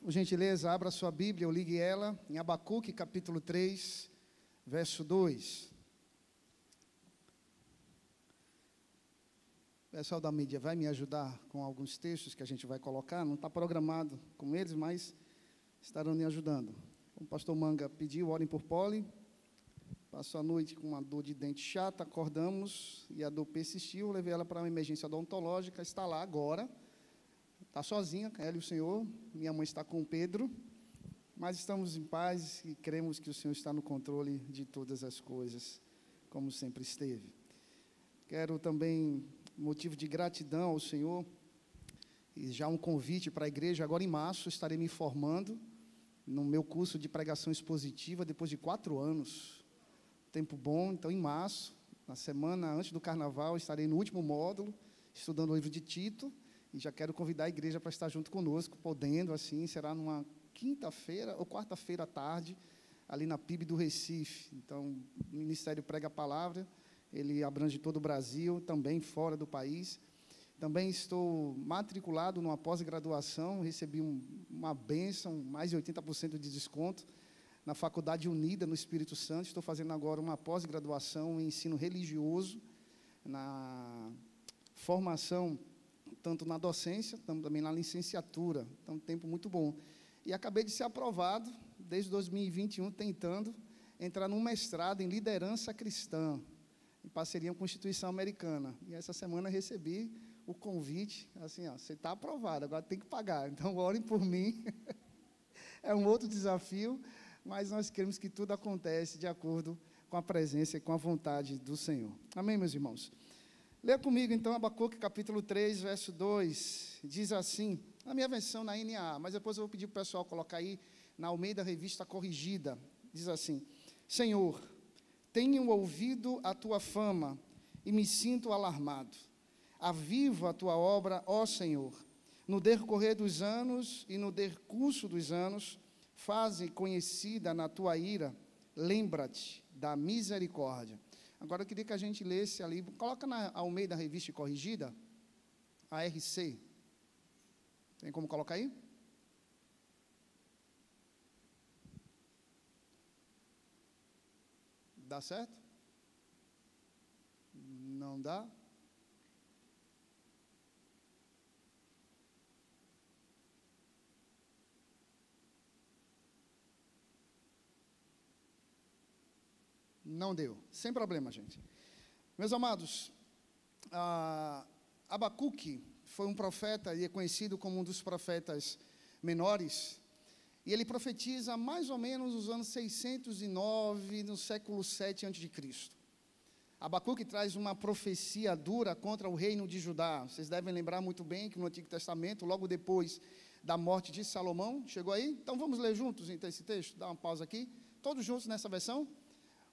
Por gentileza, abra sua Bíblia, ou ligue ela em Abacuque, capítulo 3, verso 2. O pessoal da mídia vai me ajudar com alguns textos que a gente vai colocar, não está programado com eles, mas estarão me ajudando. O pastor Manga pediu, orem por Poli, passou a noite com uma dor de dente chata, acordamos e a dor persistiu, levei ela para uma emergência odontológica, está lá agora, está sozinha, ela e o Senhor, minha mãe está com o Pedro, mas estamos em paz e cremos que o Senhor está no controle de todas as coisas, como sempre esteve. Quero também, motivo de gratidão ao Senhor, e já um convite para a igreja, agora em março estarei me formando no meu curso de pregação expositiva, depois de 4 anos, tempo bom, então em março, na semana antes do carnaval, estarei no último módulo, estudando o livro de Tito, e já quero convidar a igreja para estar junto conosco, podendo, assim, será numa quinta-feira ou quarta-feira à tarde, ali na PIB do Recife. Então, o Ministério Prega a Palavra, ele abrange todo o Brasil, também fora do país. Também estou matriculado numa pós-graduação, recebi uma bênção, mais de 80% de desconto, na Faculdade Unida, no Espírito Santo. Estou fazendo agora uma pós-graduação em ensino religioso, na formação, tanto na docência, também na licenciatura. Então, um tempo muito bom. E acabei de ser aprovado, desde 2021, tentando entrar num mestrado em liderança cristã, em parceria com a Instituição Americana. E essa semana recebi o convite, assim, ó, você está aprovado, agora tem que pagar. Então, orem por mim. É um outro desafio, mas nós queremos que tudo acontece de acordo com a presença e com a vontade do Senhor. Amém, meus irmãos? Leia comigo, então, Abacuque, capítulo 3, verso 2, diz assim, na minha versão, na NAA, mas depois eu vou pedir para o pessoal colocar aí, na Almeida Revista Corrigida, diz assim, Senhor, tenho ouvido a tua fama e me sinto alarmado. Aviva a tua obra, ó Senhor. No decorrer dos anos e no decurso dos anos, faze conhecida na tua ira, lembra-te da misericórdia. Agora eu queria que a gente lesse ali, coloca na Almeida Revista Corrigida, a RC. Tem como colocar aí? Dá certo? Não dá? Não deu. Sem problema, gente. Meus amados, Abacuque foi um profeta e é conhecido como um dos profetas menores, e ele profetiza mais ou menos nos anos 609, no século 7 a.C. Abacuque traz uma profecia dura contra o reino de Judá. Vocês devem lembrar muito bem que no Antigo Testamento, logo depois da morte de Salomão, chegou aí? Então vamos ler juntos então esse texto? Dá uma pausa aqui. Todos juntos nessa versão?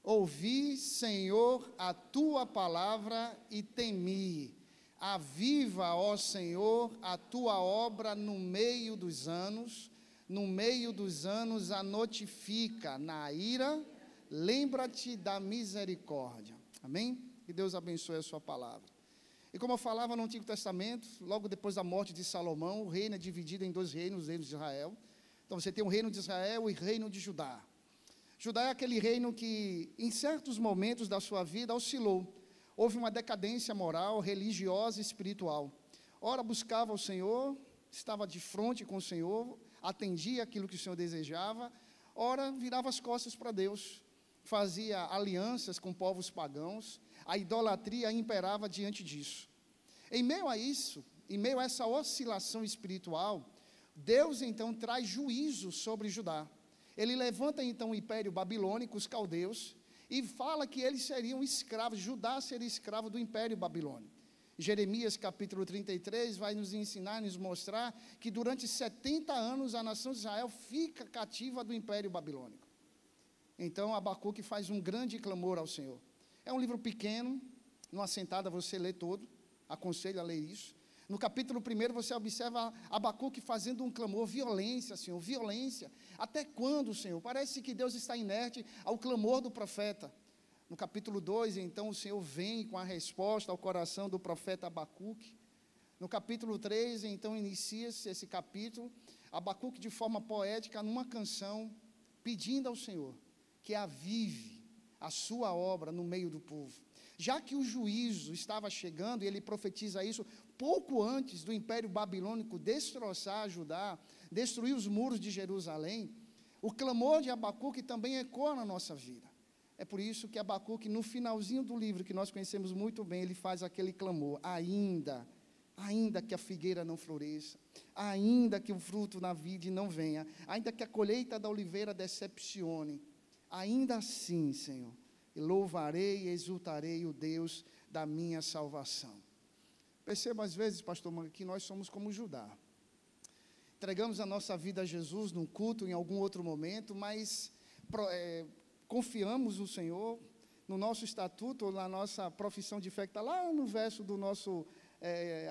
Ouvi, Senhor, a tua palavra e temi. Aviva, ó Senhor, a tua obra no meio dos anos a notifica. Na ira, lembra-te da misericórdia. Amém? Que Deus abençoe a sua palavra. E como eu falava no Antigo Testamento, logo depois da morte de Salomão, o reino é dividido em 2 reinos, os reinos de Israel. Então você tem o reino de Israel e o reino de Judá. Judá é aquele reino que, em certos momentos da sua vida, oscilou. Houve uma decadência moral, religiosa e espiritual. Ora buscava o Senhor, estava de frente com o Senhor, atendia aquilo que o Senhor desejava, ora virava as costas para Deus, fazia alianças com povos pagãos, a idolatria imperava diante disso. Em meio a isso, em meio a essa oscilação espiritual, Deus então traz juízo sobre Judá. Ele levanta então o império babilônico, os caldeus, e fala que eles seriam escravos, Judá seria escravo do império babilônico. Jeremias capítulo 33 vai nos ensinar, nos mostrar que durante 70 anos a nação de Israel fica cativa do império babilônico. Então Abacuque faz um grande clamor ao Senhor. É um livro pequeno, numa sentada você lê todo, aconselho a ler isso. No capítulo 1 você observa Abacuque fazendo um clamor, violência, Senhor, violência. Até quando, Senhor? Parece que Deus está inerte ao clamor do profeta. No capítulo 2, então, o Senhor vem com a resposta ao coração do profeta Abacuque. No capítulo 3, então, inicia-se esse capítulo. Abacuque, de forma poética, numa canção, pedindo ao Senhor que avive a sua obra no meio do povo. Já que o juízo estava chegando, e ele profetiza isso pouco antes do Império Babilônico destroçar Judá, destruir os muros de Jerusalém, o clamor de Abacuque também ecoa na nossa vida. É por isso que Abacuque, no finalzinho do livro, que nós conhecemos muito bem, ele faz aquele clamor: ainda que a figueira não floresça, ainda que o fruto na vide não venha, ainda que a colheita da oliveira decepcione, ainda assim, Senhor, louvarei e exultarei o Deus da minha salvação. Perceba às vezes, pastor Manga, que nós somos como Judá. Entregamos a nossa vida a Jesus num culto, em algum outro momento, mas confiamos no Senhor, no nosso estatuto, ou na nossa profissão de fé, que está lá no verso do nosso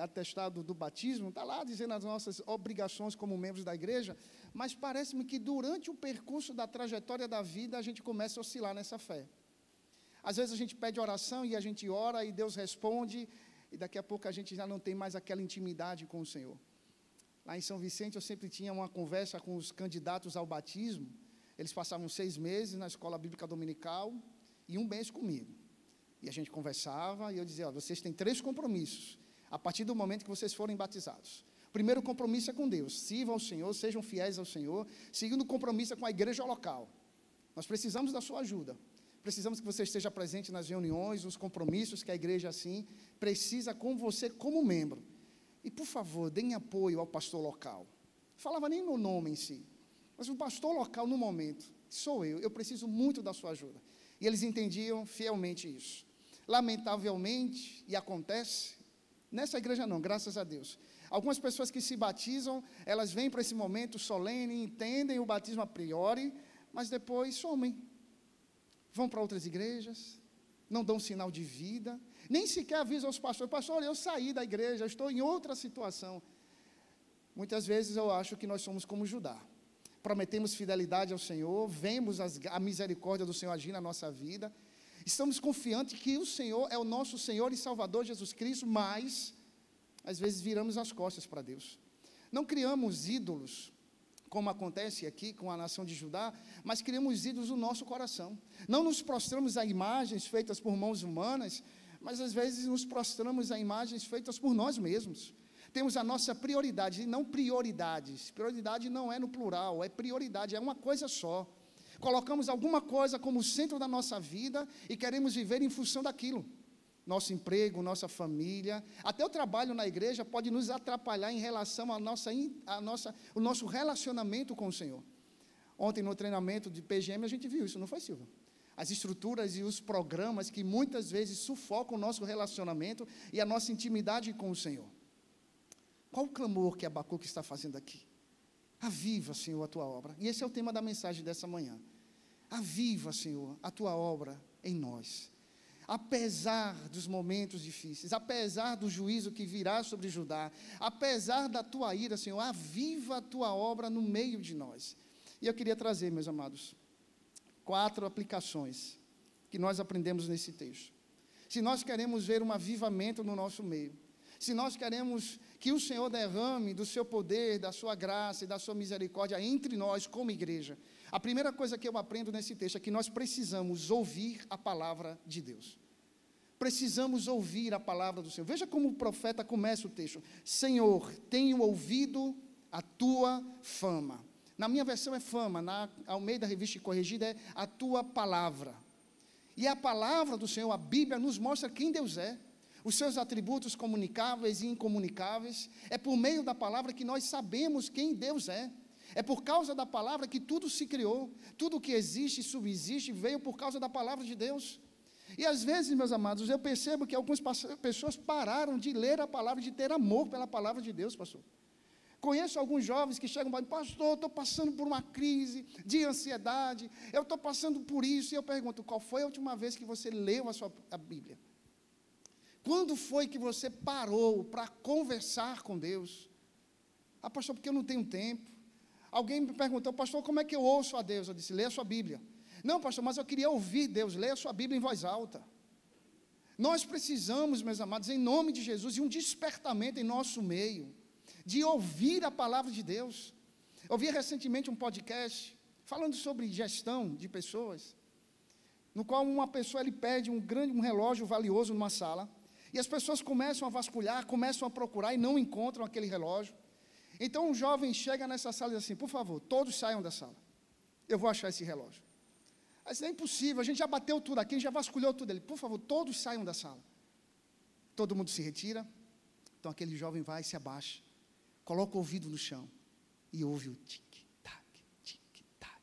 atestado do batismo, está lá dizendo as nossas obrigações como membros da igreja, mas parece-me que durante o percurso da trajetória da vida, a gente começa a oscilar nessa fé. Às vezes a gente pede oração e a gente ora e Deus responde, e daqui a pouco a gente já não tem mais aquela intimidade com o Senhor. Lá em São Vicente eu sempre tinha uma conversa com os candidatos ao batismo. Eles passavam 6 meses na escola bíblica dominical e 1 mês comigo. E a gente conversava e eu dizia: vocês têm 3 compromissos a partir do momento que vocês forem batizados. O primeiro compromisso é com Deus, sirvam ao Senhor, sejam fiéis ao Senhor. Segundo compromisso é com a igreja local. Nós precisamos da sua ajuda. Precisamos que você esteja presente nas reuniões, nos compromissos que a igreja, assim, precisa com você como membro. E, por favor, deem apoio ao pastor local. Não falava nem no nome em si, mas o pastor local, no momento, sou eu preciso muito da sua ajuda. E eles entendiam fielmente isso. Lamentavelmente, e acontece, nessa igreja não, graças a Deus, algumas pessoas que se batizam, elas vêm para esse momento solene, entendem o batismo a priori, mas depois somem. Vão para outras igrejas, não dão sinal de vida, nem sequer avisam aos pastores: pastor, eu saí da igreja, eu estou em outra situação. Muitas vezes eu acho que nós somos como Judá. Prometemos fidelidade ao Senhor, vemos a misericórdia do Senhor agir na nossa vida, estamos confiantes que o Senhor é o nosso Senhor e Salvador Jesus Cristo, mas, às vezes, viramos as costas para Deus. Não criamos ídolos, como acontece aqui com a nação de Judá, mas criamos ídolos no nosso coração. Não nos prostramos a imagens feitas por mãos humanas, mas às vezes nos prostramos a imagens feitas por nós mesmos. Temos a nossa prioridade, e não prioridades. Prioridade não é no plural, é prioridade, é uma coisa só. Colocamos alguma coisa como centro da nossa vida e queremos viver em função daquilo. Nosso emprego, nossa família, até o trabalho na igreja pode nos atrapalhar em relação ao nosso relacionamento com o Senhor. Ontem, no treinamento de PGM, a gente viu isso, não foi, Silvia? As estruturas e os programas que muitas vezes sufocam o nosso relacionamento e a nossa intimidade com o Senhor. Qual o clamor que Abacuque está fazendo aqui? Aviva, Senhor, a tua obra. E esse é o tema da mensagem dessa manhã. Aviva, Senhor, a tua obra em nós. Apesar dos momentos difíceis, apesar do juízo que virá sobre Judá, apesar da tua ira, Senhor, aviva a tua obra no meio de nós. E eu queria trazer, meus amados, 4 aplicações que nós aprendemos nesse texto. Se nós queremos ver um avivamento no nosso meio, se nós queremos que o Senhor derrame do seu poder, da sua graça e da sua misericórdia entre nós como igreja, a primeira coisa que eu aprendo nesse texto é que nós precisamos ouvir a palavra de Deus. Precisamos ouvir a palavra do Senhor. Veja como o profeta começa o texto: Senhor, tenho ouvido a tua fama. Na minha versão é fama, na Almeida Revista Corrigida é a tua palavra. E a palavra do Senhor, a Bíblia, nos mostra quem Deus é, os seus atributos comunicáveis e incomunicáveis. É por meio da palavra que nós sabemos quem Deus é. É por causa da palavra que tudo se criou, tudo que existe e subsiste veio por causa da palavra de Deus. E às vezes, meus amados, eu percebo que algumas pessoas pararam de ler a palavra, de ter amor pela palavra de Deus, pastor. Conheço alguns jovens que chegam e falam: pastor, eu estou passando por uma crise de ansiedade, eu estou passando por isso. E eu pergunto: qual foi a última vez que você leu a Bíblia? Quando foi que você parou para conversar com Deus? Ah, pastor, porque eu não tenho tempo. Alguém me perguntou: pastor, como é que eu ouço a Deus? Eu disse: leia a sua Bíblia. Não, pastor, mas eu queria ouvir Deus. Leia a sua Bíblia em voz alta. Nós precisamos, meus amados, em nome de Jesus, de um despertamento em nosso meio, de ouvir a palavra de Deus. Eu vi recentemente um podcast falando sobre gestão de pessoas, no qual uma pessoa ele pede um relógio valioso numa sala, e as pessoas começam a vasculhar, começam a procurar e não encontram aquele relógio. Então um jovem chega nessa sala e diz assim: por favor, todos saiam da sala, eu vou achar esse relógio. Aí diz: é impossível, a gente já bateu tudo aqui, a gente já vasculhou tudo. Ele: por favor, todos saiam da sala. Todo mundo se retira. Então aquele jovem vai, se abaixa, coloca o ouvido no chão e ouve o tic-tac, tic-tac.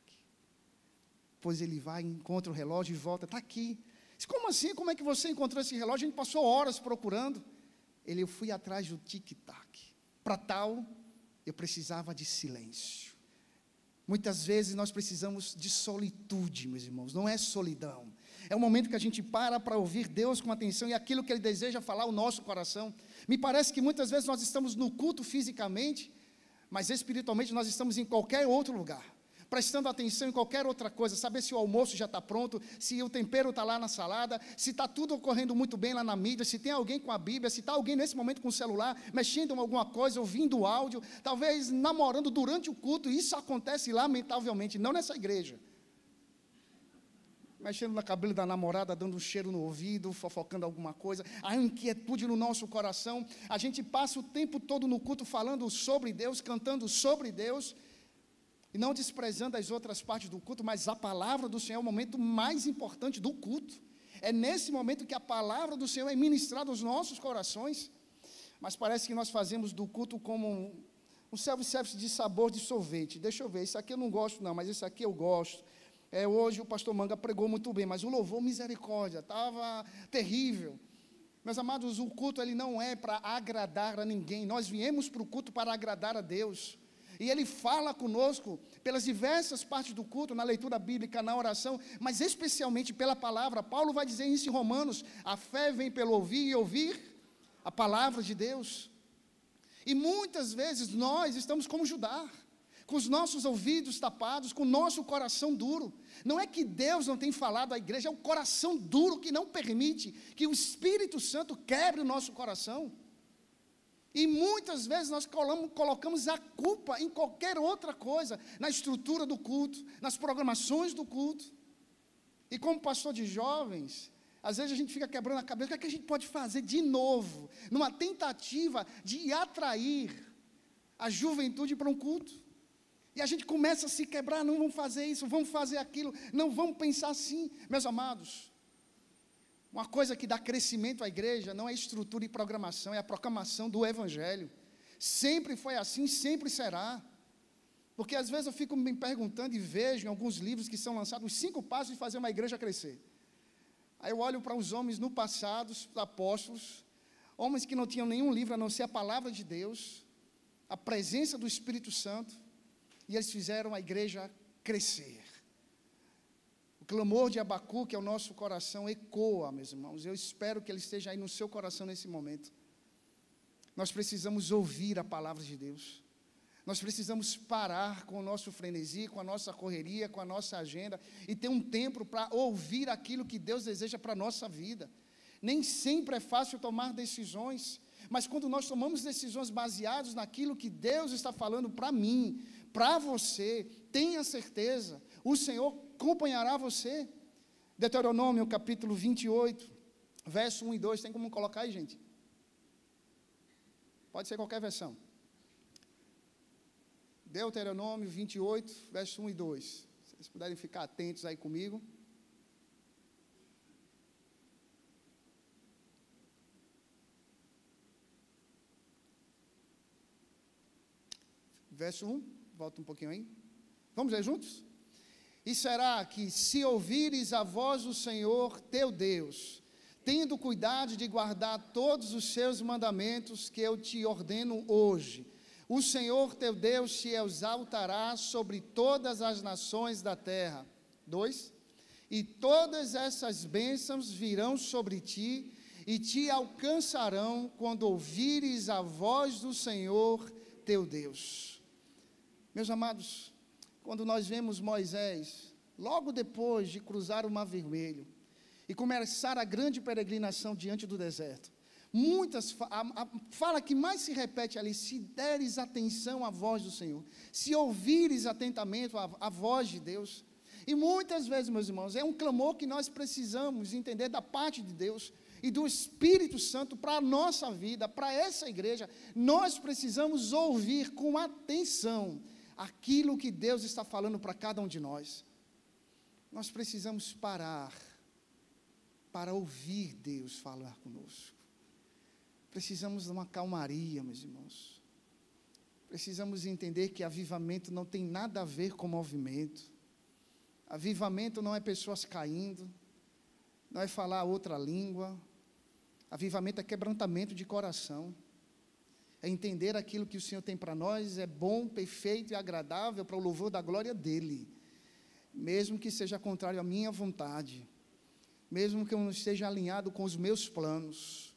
Depois ele vai, encontra o relógio e volta: está aqui. Diz: como assim? Como é que você encontrou esse relógio? A gente passou horas procurando. Ele: eu fui atrás do tic-tac. Para tal, eu precisava de silêncio. Muitas vezes nós precisamos de solitude, meus irmãos, não é solidão. É o momento que a gente para ouvir Deus com atenção e aquilo que Ele deseja falar ao nosso coração. Me parece que muitas vezes nós estamos no culto fisicamente, mas espiritualmente nós estamos em qualquer outro lugar, prestando atenção em qualquer outra coisa, saber se o almoço já está pronto, se o tempero está lá na salada, se está tudo ocorrendo muito bem lá na mídia, se tem alguém com a Bíblia, se está alguém nesse momento com o celular, mexendo em alguma coisa, ouvindo o áudio, talvez namorando durante o culto. Isso acontece lamentavelmente, não nessa igreja. Mexendo no cabelo da namorada, dando um cheiro no ouvido, fofocando alguma coisa, a inquietude no nosso coração. A gente passa o tempo todo no culto falando sobre Deus, cantando sobre Deus, e não desprezando as outras partes do culto, mas a palavra do Senhor é o momento mais importante do culto. É nesse momento que a palavra do Senhor é ministrada aos nossos corações. Mas parece que nós fazemos do culto como um self-service de sabor de sorvete. Deixa eu ver, isso aqui eu não gosto não, mas isso aqui eu gosto. Hoje o pastor Manga pregou muito bem, mas o louvor, misericórdia, estava terrível. Meus amados, o culto ele não é para agradar a ninguém. Nós viemos para o culto para agradar a Deus. E Ele fala conosco pelas diversas partes do culto, na leitura bíblica, na oração, mas especialmente pela palavra. Paulo vai dizer isso em Romanos: a fé vem pelo ouvir e ouvir a palavra de Deus. E muitas vezes nós estamos como Judá, com os nossos ouvidos tapados, com o nosso coração duro. Não é que Deus não tem falado à igreja, é o coração duro que não permite que o Espírito Santo quebre o nosso coração. E muitas vezes nós colocamos a culpa em qualquer outra coisa, na estrutura do culto, nas programações do culto. E como pastor de jovens, às vezes a gente fica quebrando a cabeça: o que é que a gente pode fazer de novo, numa tentativa de atrair a juventude para um culto? E a gente começa a se quebrar: não vamos fazer isso, vamos fazer aquilo, não vamos pensar assim. Meus amados, uma coisa que dá crescimento à igreja não é estrutura e programação, é a proclamação do Evangelho. Sempre foi assim, sempre será. Porque às vezes eu fico me perguntando e vejo em alguns livros que são lançados os 5 passos de fazer uma igreja crescer. Aí eu olho para os homens no passado, os apóstolos, homens que não tinham nenhum livro a não ser a palavra de Deus, a presença do Espírito Santo, e eles fizeram a igreja crescer. O clamor de Abacuque ao nosso coração ecoa, meus irmãos. Eu espero que ele esteja aí no seu coração nesse momento. Nós precisamos ouvir a palavra de Deus. Nós precisamos parar com o nosso frenesi, com a nossa correria, com a nossa agenda, e ter um tempo para ouvir aquilo que Deus deseja para a nossa vida. Nem sempre é fácil tomar decisões, mas quando nós tomamos decisões baseadas naquilo que Deus está falando para mim, para você, tenha certeza, o Senhor acompanhará você. Deuteronômio capítulo 28, verso 1 e 2, tem como colocar aí, gente? Pode ser qualquer versão. Deuteronômio 28, verso 1 e 2. Se vocês puderem ficar atentos aí comigo. Verso 1, volta um pouquinho aí. Vamos ler juntos? E será que, se ouvires a voz do Senhor teu Deus, tendo cuidado de guardar todos os seus mandamentos que eu te ordeno hoje, o Senhor teu Deus te exaltará sobre todas as nações da terra. 2. E todas essas bênçãos virão sobre ti e te alcançarão quando ouvires a voz do Senhor teu Deus. Meus amados, quando nós vemos Moisés, logo depois de cruzar o Mar Vermelho e começar a grande peregrinação diante do deserto, A fala que mais se repete ali: se deres atenção à voz do Senhor, se ouvires atentamente a voz de Deus. E muitas vezes, meus irmãos, é um clamor que nós precisamos entender da parte de Deus e do Espírito Santo para a nossa vida, para essa igreja. Nós precisamos ouvir com atenção aquilo que Deus está falando para cada um de nós. Nós precisamos parar para ouvir Deus falar conosco. Precisamos de uma calmaria, meus irmãos. Precisamos entender que avivamento não tem nada a ver com movimento. Avivamento não é pessoas caindo, não é falar outra língua. Avivamento é quebrantamento de coração. É entender aquilo que o Senhor tem para nós, é bom, perfeito e agradável para o louvor da glória dEle. Mesmo que seja contrário à minha vontade, mesmo que eu não esteja alinhado com os meus planos,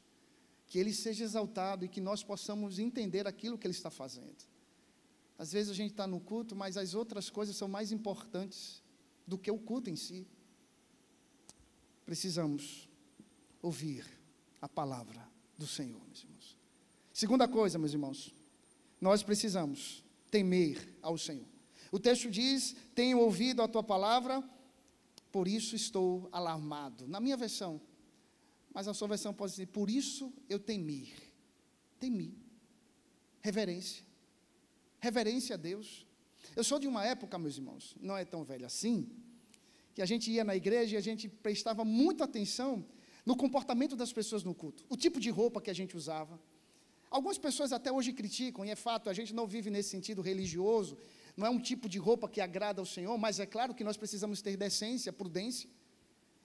que Ele seja exaltado e que nós possamos entender aquilo que Ele está fazendo. Às vezes a gente está no culto, mas as outras coisas são mais importantes do que o culto em si. Precisamos ouvir a palavra do Senhor, meus irmãos. Segunda coisa, meus irmãos, nós precisamos temer ao Senhor. O texto diz: tenho ouvido a tua palavra, por isso estou alarmado. Na minha versão, mas a sua versão pode dizer: por isso eu temi. Temi. Reverência. Reverência a Deus. Eu sou de uma época, meus irmãos, não é tão velha assim, que a gente ia na igreja e a gente prestava muita atenção no comportamento das pessoas no culto, o tipo de roupa que a gente usava. Algumas pessoas até hoje criticam, e é fato, a gente não vive nesse sentido religioso, não é um tipo de roupa que agrada ao Senhor, mas é claro que nós precisamos ter decência, prudência,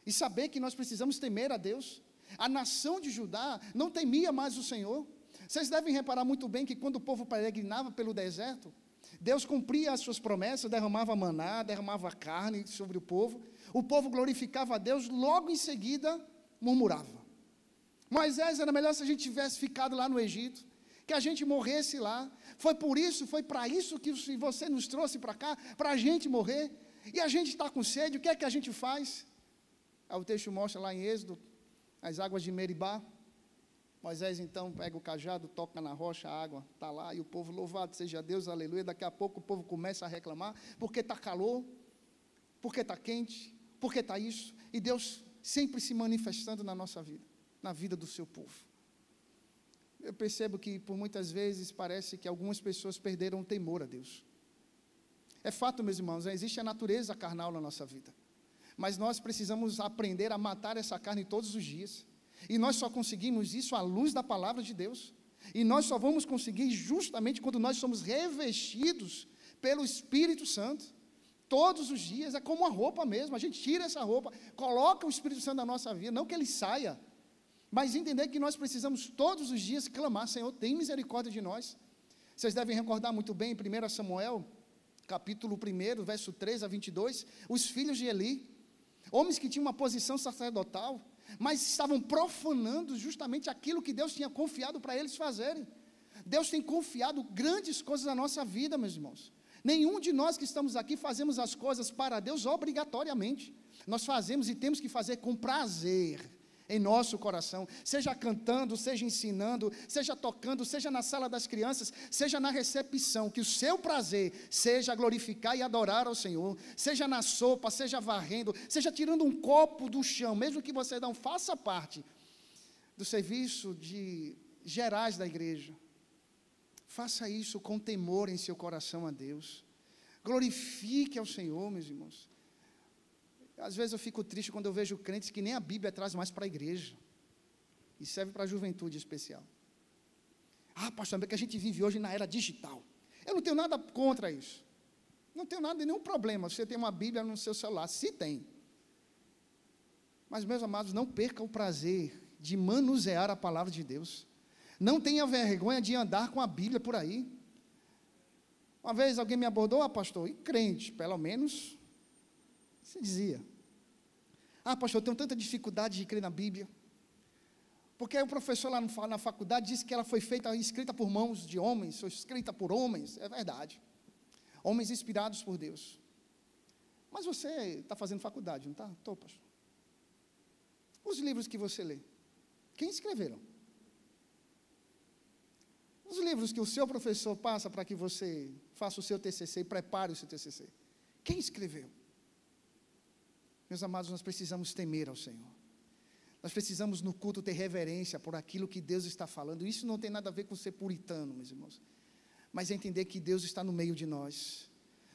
e saber que nós precisamos temer a Deus. A nação de Judá não temia mais o Senhor. Vocês devem reparar muito bem que quando o povo peregrinava pelo deserto, Deus cumpria as suas promessas, derramava maná, derramava carne sobre o povo glorificava a Deus, logo em seguida murmurava. Moisés, era melhor se a gente tivesse ficado lá no Egito, que a gente morresse lá. Foi para isso que você nos trouxe para cá, para a gente morrer, e a gente está com sede. O que é que a gente faz? Aí o texto mostra lá em Êxodo, as águas de Meribá. Moisés então pega o cajado, toca na rocha, a água está lá, e o povo: louvado seja Deus, aleluia. Daqui a pouco o povo começa a reclamar, porque está calor, porque está quente, porque está isso, e Deus sempre se manifestando na nossa vida, na vida do seu povo. Eu percebo que por muitas vezes parece que algumas pessoas perderam o temor a Deus. É fato, meus irmãos, existe a natureza carnal na nossa vida, mas nós precisamos aprender a matar essa carne todos os dias, e nós só conseguimos isso à luz da palavra de Deus, e nós só vamos conseguir justamente quando nós somos revestidos pelo Espírito Santo. Todos os dias, é como uma roupa mesmo, a gente tira essa roupa, coloca o Espírito Santo na nossa vida, não que ele saia, mas entender que nós precisamos todos os dias clamar: Senhor, tem misericórdia de nós. Vocês devem recordar muito bem, em 1 Samuel, capítulo 1, verso 3 a 22, os filhos de Eli, homens que tinham uma posição sacerdotal, mas estavam profanando justamente aquilo que Deus tinha confiado para eles fazerem. Deus tem confiado grandes coisas na nossa vida, meus irmãos. Nenhum de nós que estamos aqui fazemos as coisas para Deus obrigatoriamente. Nós fazemos e temos que fazer com prazer em nosso coração, seja cantando, seja ensinando, seja tocando, seja na sala das crianças, seja na recepção, que o seu prazer seja glorificar e adorar ao Senhor, seja na sopa, seja varrendo, seja tirando um copo do chão, mesmo que você não faça parte do serviço gerais da igreja. Faça isso com temor em seu coração a Deus. Glorifique ao Senhor, meus irmãos. Às vezes eu fico triste quando eu vejo crentes que nem a Bíblia traz mais para a igreja. E serve para a juventude especial. Pastor, é que a gente vive hoje na era digital. Eu não tenho nada contra isso. Não tenho nenhum problema. Você tem uma Bíblia no seu celular. Se tem. Mas, meus amados, não perca o prazer de manusear a palavra de Deus. Não tenha vergonha de andar com a Bíblia por aí. Uma vez alguém me abordou: pastor, e crente, pelo menos, se dizia: pastor, eu tenho tanta dificuldade de crer na Bíblia, porque o professor lá na faculdade disse que ela foi escrita por mãos de homens, ou escrita por homens. É verdade, homens inspirados por Deus. Mas você está fazendo faculdade, não está? Estou, pastor. Os livros que você lê, quem escreveram? livros que o seu professor passa para que você faça o seu TCC e prepare o seu TCC? Quem escreveu? Meus amados, nós precisamos temer ao Senhor. Nós precisamos no culto ter reverência por aquilo que Deus está falando. Isso não tem nada a ver com ser puritano, meus irmãos, mas é entender que Deus está no meio de nós.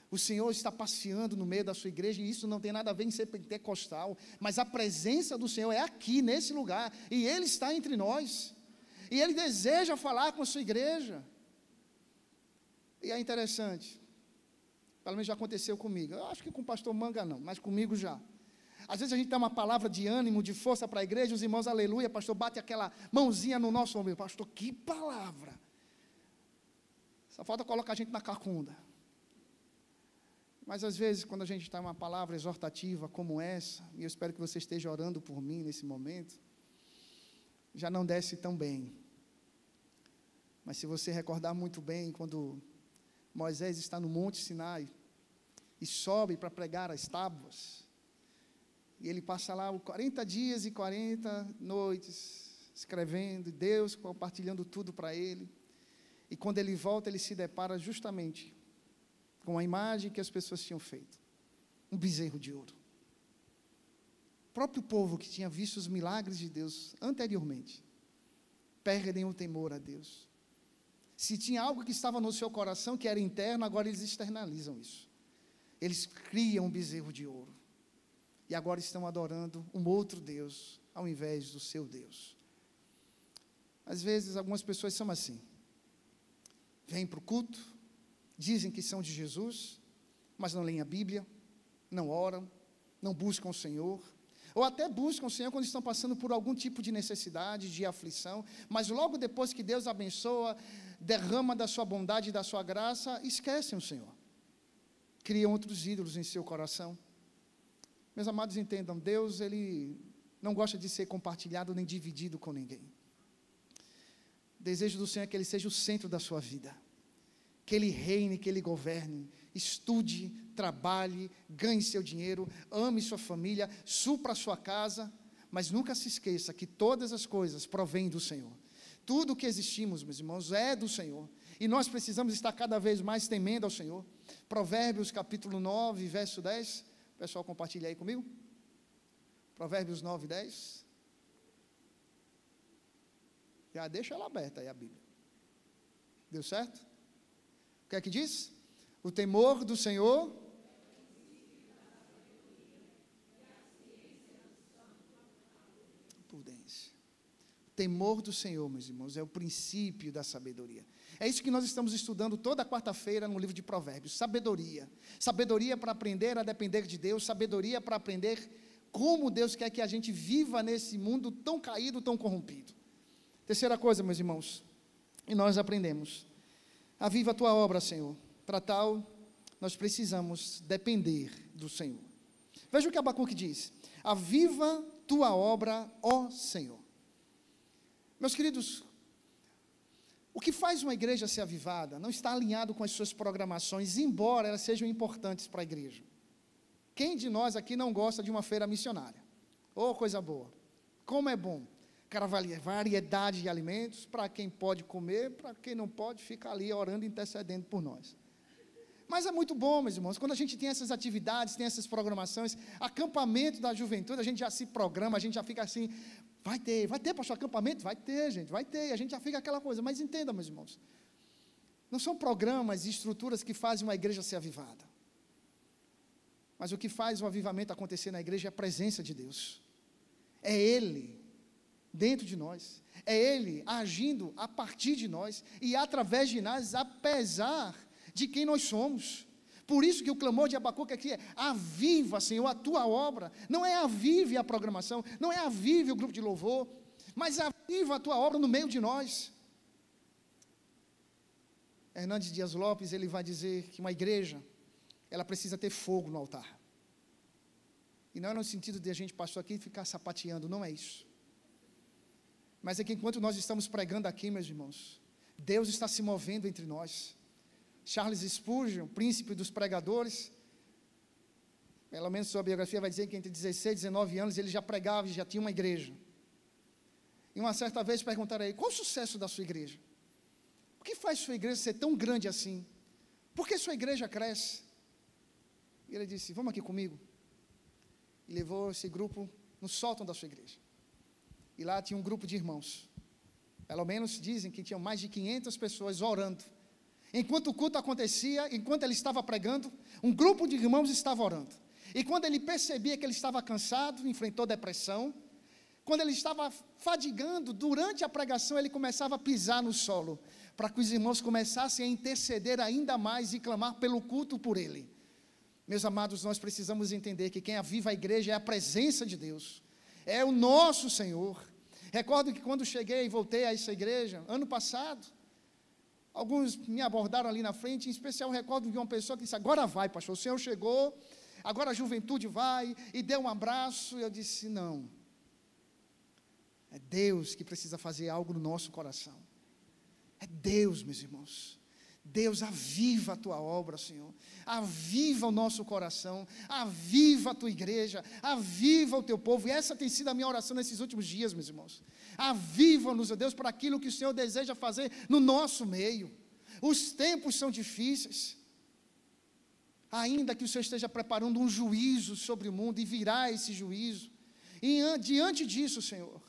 O Senhor está passeando no meio da sua igreja, e isso não tem nada a ver em ser pentecostal, mas a presença do Senhor é aqui, nesse lugar, e Ele está entre nós, e Ele deseja falar com a sua igreja. E é interessante, pelo menos já aconteceu comigo, eu acho que com o pastor Manga não, mas comigo já. Às vezes a gente dá uma palavra de ânimo, de força para a igreja, os irmãos, aleluia, pastor, bate aquela mãozinha no nosso ombro, pastor, que palavra, só falta colocar a gente na cacunda. Mas às vezes, quando a gente está em uma palavra exortativa como essa, e eu espero que você esteja orando por mim nesse momento, já não desce tão bem. Mas se você recordar muito bem, quando Moisés está no Monte Sinai, e sobe para pregar as tábuas, e ele passa lá 40 dias e 40 noites, escrevendo, Deus compartilhando tudo para ele, e quando ele volta, ele se depara justamente com a imagem que as pessoas tinham feito, um bezerro de ouro. O próprio povo que tinha visto os milagres de Deus anteriormente, perdem o temor a Deus. Se tinha algo que estava no seu coração, que era interno, agora eles externalizam isso. Eles criam um bezerro de ouro, e agora estão adorando um outro Deus, ao invés do seu Deus. Às vezes, algumas pessoas são assim, vêm para o culto, dizem que são de Jesus, mas não leem a Bíblia, não oram, não buscam o Senhor, ou até buscam o Senhor quando estão passando por algum tipo de necessidade, de aflição, mas logo depois que Deus abençoa, derrama da sua bondade e da sua graça, esquecem o Senhor, criam outros ídolos em seu coração. Meus amados, entendam, Deus, Ele não gosta de ser compartilhado nem dividido com ninguém. O desejo do Senhor é que Ele seja o centro da sua vida, que Ele reine, que Ele governe, estude, trabalhe, ganhe seu dinheiro, ame sua família, supra a sua casa, mas nunca se esqueça que todas as coisas provêm do Senhor. Tudo o que existimos, meus irmãos, é do Senhor, e nós precisamos estar cada vez mais temendo ao Senhor. Provérbios capítulo 9, verso 10, o pessoal compartilha aí comigo, Provérbios 9, 10, já deixa ela aberta aí a Bíblia, deu certo? O que é que diz? O temor do Senhor prudência. O temor do Senhor, meus irmãos, é o princípio da sabedoria. É isso que nós estamos estudando toda quarta-feira no livro de Provérbios, sabedoria. Sabedoria para aprender a depender de Deus, sabedoria para aprender como Deus quer que a gente viva nesse mundo tão caído, tão corrompido. Terceira coisa, meus irmãos, e nós aprendemos: aviva a tua obra, Senhor. Para tal, nós precisamos depender do Senhor. Veja o que Abacuque diz: aviva tua obra, ó Senhor. Meus queridos, o que faz uma igreja ser avivada não está alinhado com as suas programações, embora elas sejam importantes para a igreja. Quem de nós aqui não gosta de uma feira missionária? Oh, coisa boa! Como é bom! Aquela variedade de alimentos, para quem pode comer, para quem não pode, fica ali orando e intercedendo por nós. Mas é muito bom, meus irmãos, quando a gente tem essas atividades, tem essas programações, acampamento da juventude, a gente já se programa, a gente já fica assim, vai ter pastor, acampamento? Vai ter, gente, vai ter, a gente já fica aquela coisa. Mas entenda, meus irmãos, não são programas e estruturas que fazem uma igreja ser avivada, mas o que faz o avivamento acontecer na igreja é a presença de Deus, é Ele dentro de nós, é Ele agindo a partir de nós e através de nós, apesar de quem nós somos. Por isso que o clamor de Abacuque aqui é: aviva, Senhor, a tua obra. Não é avive a programação, não é avive o grupo de louvor, mas aviva a tua obra no meio de nós. Hernandes Dias Lopes, ele vai dizer que uma igreja, ela precisa ter fogo no altar. E não é no sentido de a gente passar aqui e ficar sapateando, não é isso. Mas é que enquanto nós estamos pregando aqui, meus irmãos, Deus está se movendo entre nós. Charles Spurgeon, príncipe dos pregadores, pelo menos sua biografia vai dizer que entre 16 e 19 anos ele já pregava e já tinha uma igreja. E uma certa vez perguntaram a ele: qual o sucesso da sua igreja? que faz sua igreja ser tão grande assim? Por que sua igreja cresce? E ele disse, vamos aqui comigo. E levou esse grupo no sótão da sua igreja. E lá tinha um grupo de irmãos. Pelo menos dizem que tinham mais de 500 pessoas orando. Enquanto o culto acontecia, enquanto ele estava pregando, um grupo de irmãos estava orando. E quando ele percebia que ele estava cansado, enfrentou depressão, quando ele estava fadigando, durante a pregação, ele começava a pisar no solo, para que os irmãos começassem a interceder ainda mais e clamar pelo culto por ele. Meus amados, nós precisamos entender que quem aviva a igreja é a presença de Deus, é o nosso Senhor. Recordo que quando cheguei e voltei a essa igreja, ano passado, alguns me abordaram ali na frente, em especial recordo de uma pessoa que disse, agora vai, pastor, o Senhor chegou, agora a juventude vai, e deu um abraço, e eu disse, não, é Deus que precisa fazer algo no nosso coração, é Deus, meus irmãos. Deus, aviva a tua obra, Senhor, aviva o nosso coração, aviva a tua igreja, aviva o teu povo, e essa tem sido a minha oração nesses últimos dias, meus irmãos. Aviva-nos, ó Deus, para aquilo que o Senhor deseja fazer no nosso meio. Os tempos são difíceis, ainda que o Senhor esteja preparando um juízo sobre o mundo, e virá esse juízo, e diante disso, Senhor,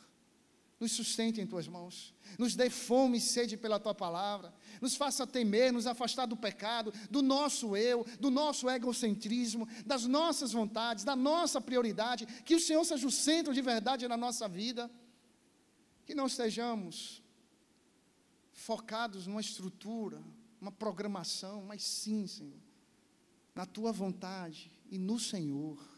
nos sustente em tuas mãos, nos dê fome e sede pela tua palavra, nos faça temer, nos afastar do pecado, do nosso eu, do nosso egocentrismo, das nossas vontades, da nossa prioridade, que o Senhor seja o centro de verdade na nossa vida, que não estejamos focados numa estrutura, uma programação, mas sim, Senhor, na tua vontade e no Senhor.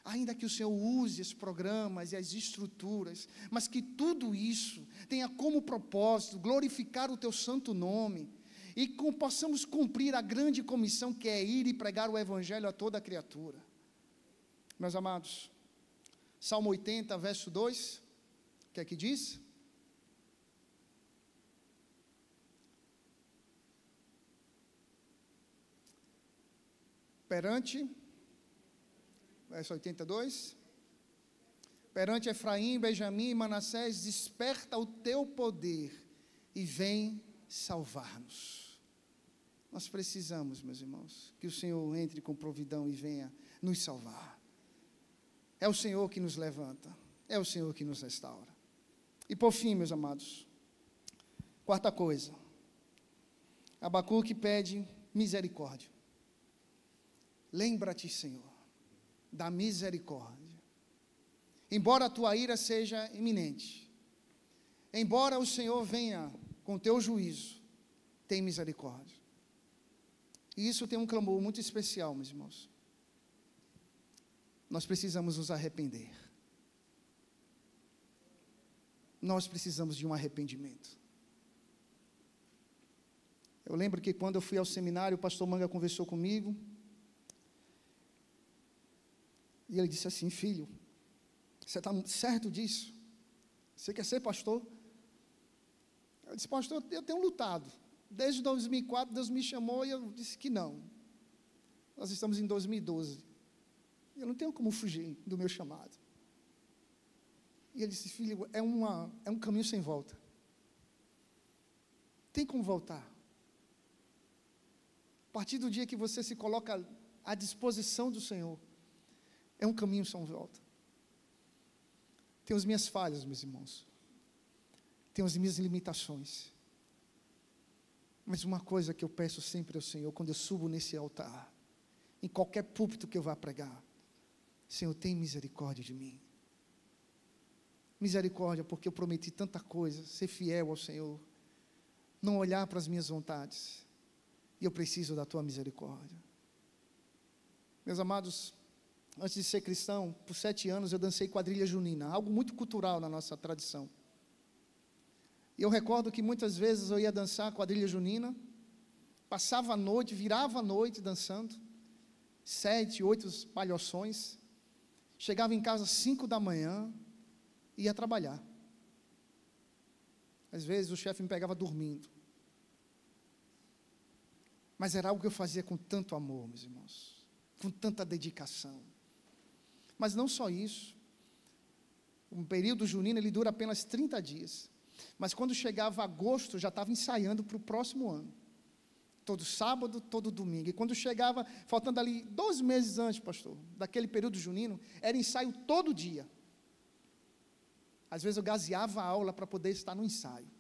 Ainda que o Senhor use os programas e as estruturas, mas que tudo isso tenha como propósito glorificar o teu santo nome, e possamos cumprir a grande comissão que é ir e pregar o evangelho a toda a criatura. Meus amados, Salmo 80, verso 2, o que é que diz? Verso 82, perante Efraim, Benjamim e Manassés, desperta o teu poder e vem salvar-nos. Nós precisamos, meus irmãos, que o Senhor entre com providão e venha nos salvar. É o Senhor que nos levanta, é o Senhor que nos restaura. E por fim, meus amados, quarta coisa, Abacuque pede misericórdia. Lembra-te, Senhor, da misericórdia. Embora a tua ira seja iminente, embora o Senhor venha com teu juízo, tem misericórdia. E isso tem um clamor muito especial, meus irmãos. Nós precisamos nos arrepender. Nós precisamos de um arrependimento. Eu lembro que quando eu fui ao seminário, o pastor Manga conversou comigo, e ele disse assim, filho, você está certo disso? Você quer ser pastor? Eu disse, pastor, eu tenho lutado. Desde 2004, Deus me chamou e eu disse que não. Nós estamos em 2012. Eu não tenho como fugir do meu chamado. E ele disse, filho, é um caminho sem volta. Tem como voltar. A partir do dia que você se coloca à disposição do Senhor, é um caminho sem volta. Tenho as minhas falhas, meus irmãos. Tenho as minhas limitações. Mas uma coisa que eu peço sempre ao Senhor, quando eu subo nesse altar, em qualquer púlpito que eu vá pregar, Senhor, tem misericórdia de mim. Misericórdia, porque eu prometi tanta coisa, ser fiel ao Senhor, não olhar para as minhas vontades, e eu preciso da tua misericórdia. Meus amados, antes de ser cristão, por 7 anos eu dancei quadrilha junina, algo muito cultural na nossa tradição. E eu recordo que muitas vezes eu ia dançar quadrilha junina, passava a noite, virava a noite dançando, 7, 8 palhoções, chegava em casa às 5 da manhã, ia trabalhar. Às vezes o chefe me pegava dormindo. Mas era algo que eu fazia com tanto amor, meus irmãos, com tanta dedicação. Mas não só isso, um período junino ele dura apenas 30 dias. Mas quando chegava agosto, já estava ensaiando para o próximo ano. Todo sábado, todo domingo. E quando chegava, faltando ali 12 meses antes, pastor, daquele período junino, era ensaio todo dia. Às vezes eu gazeava a aula para poder estar no ensaio.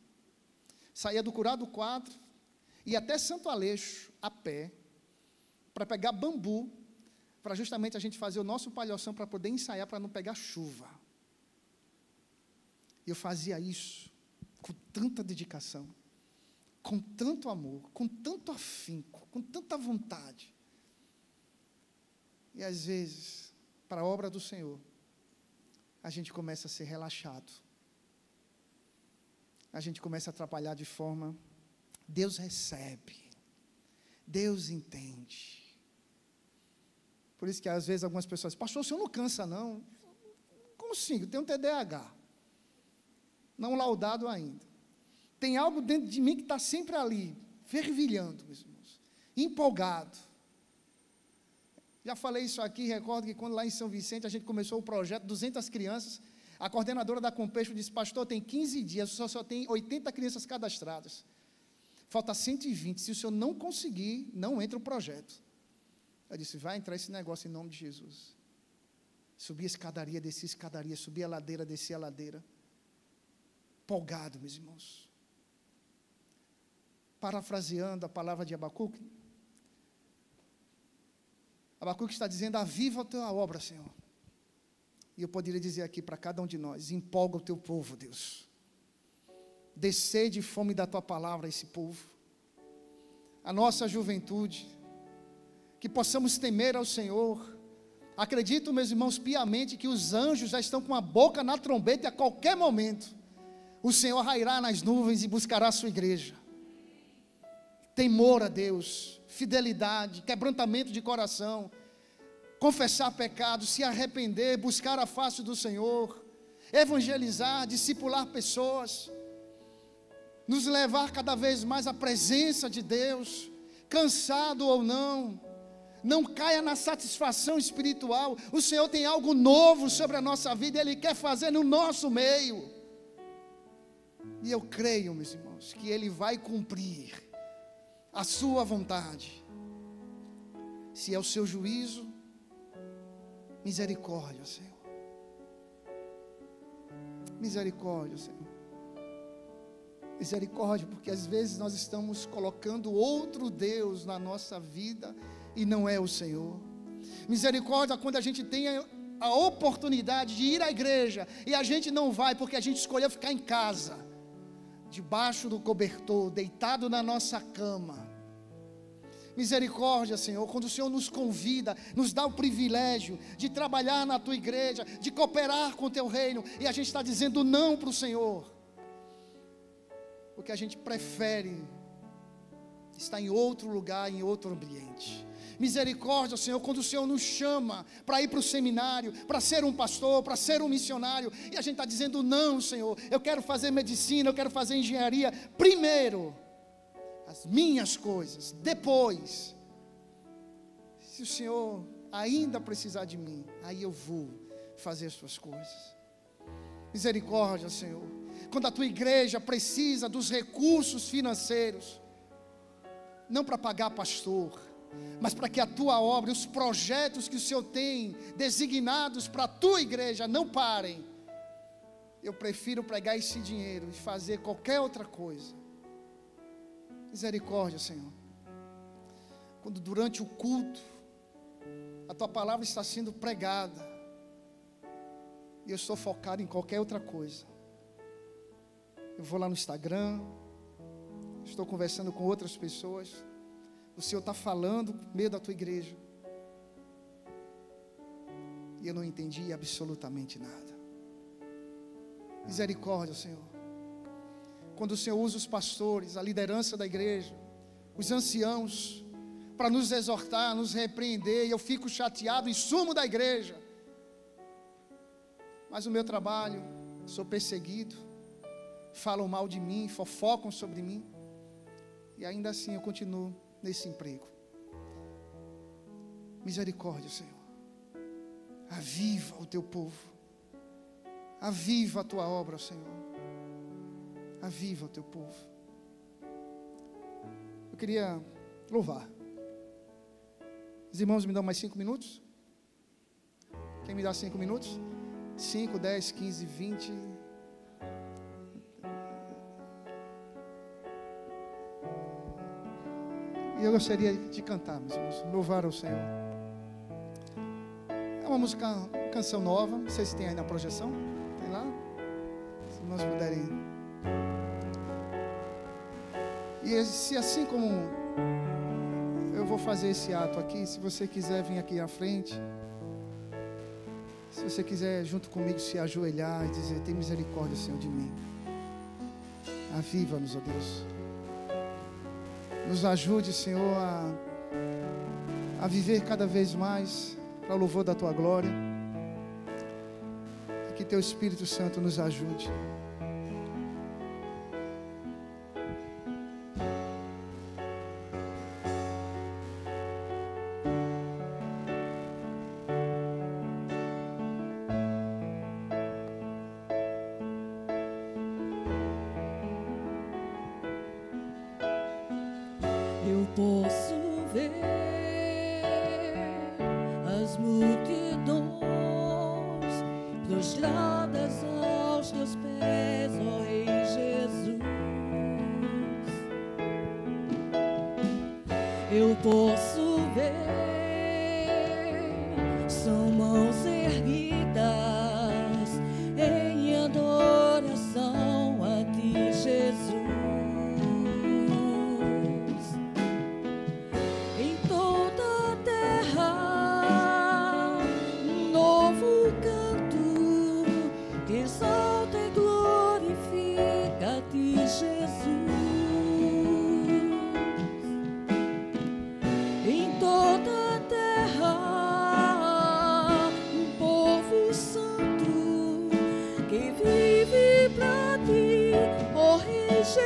Saía do Curado 4, ia até Santo Aleixo, a pé, para pegar bambu, para justamente a gente fazer o nosso palhoção, para poder ensaiar, para não pegar chuva. E eu fazia isso com tanta dedicação, com tanto amor, com tanto afinco, com tanta vontade. E às vezes, para a obra do Senhor, a gente começa a ser relaxado. A gente começa a trabalhar de forma, Deus recebe, Deus entende. Por isso que às vezes algumas pessoas, pastor, o senhor não cansa não? Não consigo, tenho um TDAH. Não laudado ainda. Tem algo dentro de mim que está sempre ali, fervilhando, meus irmãos, empolgado. Já falei isso aqui, recordo que quando lá em São Vicente a gente começou o projeto, 200 crianças, a coordenadora da Compeixo disse, pastor, tem 15 dias, só tem 80 crianças cadastradas. Falta 120, se o senhor não conseguir, não entra o projeto. Eu disse, vai entrar esse negócio em nome de Jesus. Subi a escadaria, desci a escadaria, subi a ladeira, desci a ladeira. Empolgado, meus irmãos. Parafraseando a palavra de Abacuque, Abacuque está dizendo, aviva a tua obra, Senhor. E eu poderia dizer aqui para cada um de nós, empolga o teu povo, Deus. Dê sede e fome da tua palavra a esse povo. A nossa juventude, que possamos temer ao Senhor. Acredito, meus irmãos, piamente que os anjos já estão com a boca na trombeta e a qualquer momento o Senhor rairá nas nuvens e buscará a sua igreja. Temor a Deus, fidelidade, quebrantamento de coração, confessar pecados, se arrepender, buscar a face do Senhor, evangelizar, discipular pessoas, nos levar cada vez mais à presença de Deus, cansado ou não caia na satisfação espiritual. O Senhor tem algo novo sobre a nossa vida, Ele quer fazer no nosso meio, e eu creio, meus irmãos, que Ele vai cumprir a sua vontade. Se é o seu juízo, misericórdia, Senhor. Misericórdia, Senhor. Misericórdia, porque às vezes nós estamos colocando outro Deus na nossa vida e não é o Senhor. Misericórdia quando a gente tem a oportunidade de ir à igreja e a gente não vai porque a gente escolheu ficar em casa, debaixo do cobertor, deitado na nossa cama. Misericórdia, Senhor, quando o Senhor nos convida, nos dá o privilégio de trabalhar na tua igreja, de cooperar com o teu reino, e a gente está dizendo não para o Senhor, porque a gente prefere estar em outro lugar, em outro ambiente. Misericórdia, Senhor, quando o Senhor nos chama para ir para o seminário, para ser um pastor, para ser um missionário, e a gente está dizendo não, Senhor, eu quero fazer medicina, eu quero fazer engenharia, primeiro as minhas coisas, depois, se o Senhor ainda precisar de mim, aí eu vou fazer as suas coisas. Misericórdia, Senhor, quando a tua igreja precisa dos recursos financeiros, não para pagar pastor, mas para que a tua obra e os projetos que o Senhor tem designados para a tua igreja não parem, eu prefiro pregar esse dinheiro e fazer qualquer outra coisa. Misericórdia, Senhor, quando durante o culto a tua palavra está sendo pregada e eu estou focado em qualquer outra coisa, eu vou lá no Instagram, estou conversando com outras pessoas, o Senhor está falando no meio da tua igreja e eu não entendi absolutamente nada. Misericórdia, Senhor, quando o Senhor usa os pastores, a liderança da igreja, os anciãos, para nos exortar, nos repreender, e eu fico chateado e sumo da igreja, mas o meu trabalho, sou perseguido, falam mal de mim, fofocam sobre mim, e ainda assim eu continuo nesse emprego. Misericórdia, Senhor, aviva o teu povo, aviva a tua obra, Senhor, Aviva o teu povo. Eu queria louvar. Os irmãos me dão mais 5 minutos? Quem me dá 5 minutos? 5, 10, 15, 20. E eu gostaria de cantar, meus irmãos, louvar ao Senhor. É uma música, canção nova, não sei se tem aí na projeção. Tem lá? Se os irmãos puderem. E se assim como eu vou fazer esse ato aqui, se você quiser vir aqui à frente, se você quiser junto comigo se ajoelhar e dizer: tem misericórdia, Senhor, de mim. Aviva-nos, ó Deus. Nos ajude, Senhor, a viver cada vez mais para o louvor da Tua glória. E que Teu Espírito Santo nos ajude. Eu posso ver as multidões prostradas aos teus pés, ó Rei Jesus. Eu posso ver, são mãos erguidas em adoração a ti, Jesus. Exalta e glorifica a ti, Jesus. Em toda a terra, um povo santo que vive pra ti, ó Rei Jesus.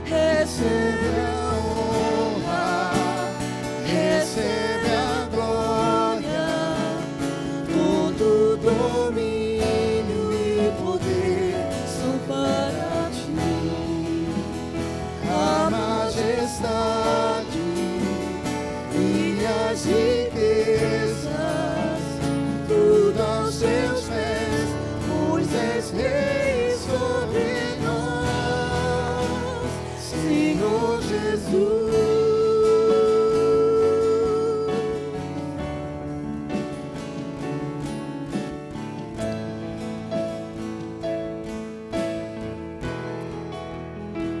Recebe a honra, recebe a glória, todo domínio e poder são para ti. A majestade e as riquezas, tudo aos teus pés, pois és Rei sobre nós, Senhor Jesus.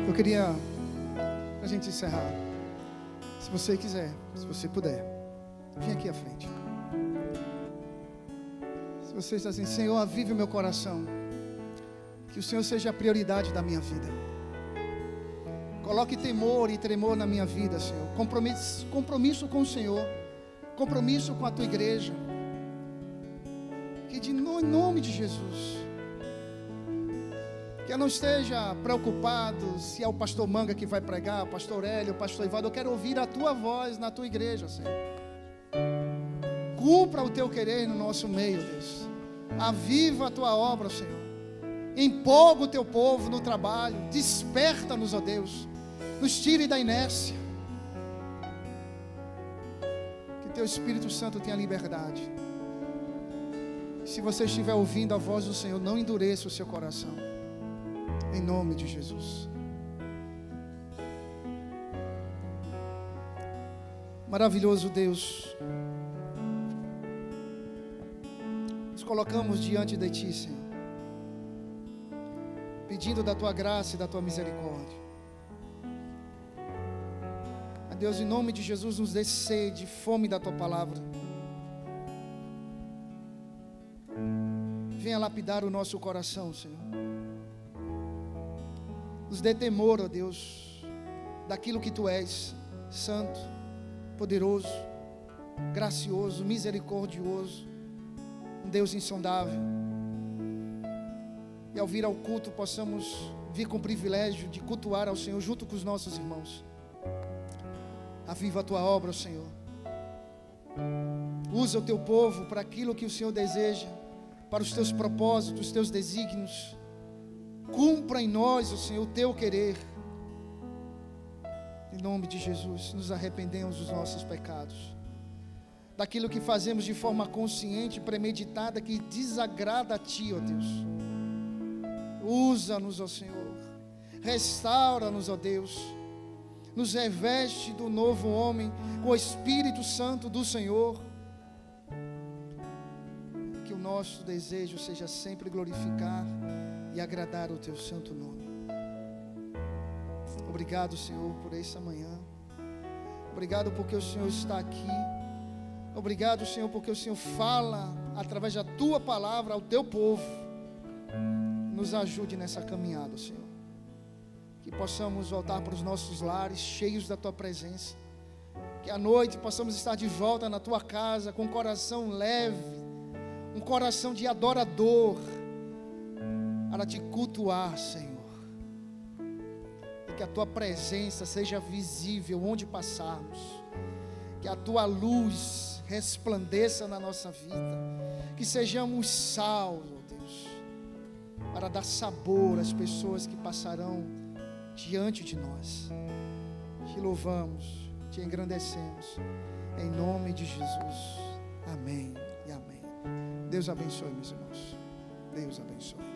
Eu queria, para a gente encerrar, se você quiser, se você puder, vem aqui à frente. Se você está assim: Senhor, avive o meu coração, que o Senhor seja a prioridade da minha vida. Coloque temor e tremor na minha vida, Senhor. Compromisso com o Senhor, compromisso com a tua igreja. Que em nome de Jesus, que eu não esteja preocupado se é o pastor Manga que vai pregar, o pastor Hélio, o pastor Ivaldo. Eu quero ouvir a tua voz na tua igreja, Senhor. Cumpra o teu querer no nosso meio, Deus. Aviva a tua obra, Senhor. Empolga o teu povo no trabalho. Desperta-nos, ó Deus. Nos tire da inércia. Que teu Espírito Santo tenha liberdade. Se você estiver ouvindo a voz do Senhor, não endureça o seu coração. Em nome de Jesus. Maravilhoso Deus, nos colocamos diante de Ti, Senhor, pedindo da Tua graça e da Tua misericórdia. A Deus, em nome de Jesus, nos dê sede, fome da Tua palavra. Venha lapidar o nosso coração, Senhor. Nos dê temor, ó Deus, daquilo que Tu és, santo, poderoso, gracioso, misericordioso, um Deus insondável. E ao vir ao culto, possamos vir com o privilégio de cultuar ao Senhor junto com os nossos irmãos. Aviva a Tua obra, Senhor. Usa o Teu povo para aquilo que o Senhor deseja, para os Teus propósitos, os Teus desígnios. Cumpra em nós, Senhor, o teu querer. Em nome de Jesus, nos arrependemos dos nossos pecados, daquilo que fazemos de forma consciente, premeditada, que desagrada a Ti, ó Deus. Usa-nos, ó Senhor. Restaura-nos, ó Deus. Nos reveste do novo homem, com o Espírito Santo do Senhor. Que o nosso desejo seja sempre glorificar e agradar o Teu santo nome. Obrigado, Senhor, por essa manhã. Obrigado porque o Senhor está aqui. Obrigado, Senhor, porque o Senhor fala através da Tua palavra ao Teu povo. Nos ajude nessa caminhada, Senhor. Que possamos voltar para os nossos lares cheios da Tua presença. Que à noite possamos estar de volta na Tua casa com um coração leve, um coração de adorador, para Te cultuar, Senhor. E que a Tua presença seja visível onde passarmos. Que a Tua luz resplandeça na nossa vida. Que sejamos sal, ó Deus, para dar sabor às pessoas que passarão diante de nós. Te louvamos, Te engrandecemos, em nome de Jesus. Amém e amém. Deus abençoe, meus irmãos. Deus abençoe.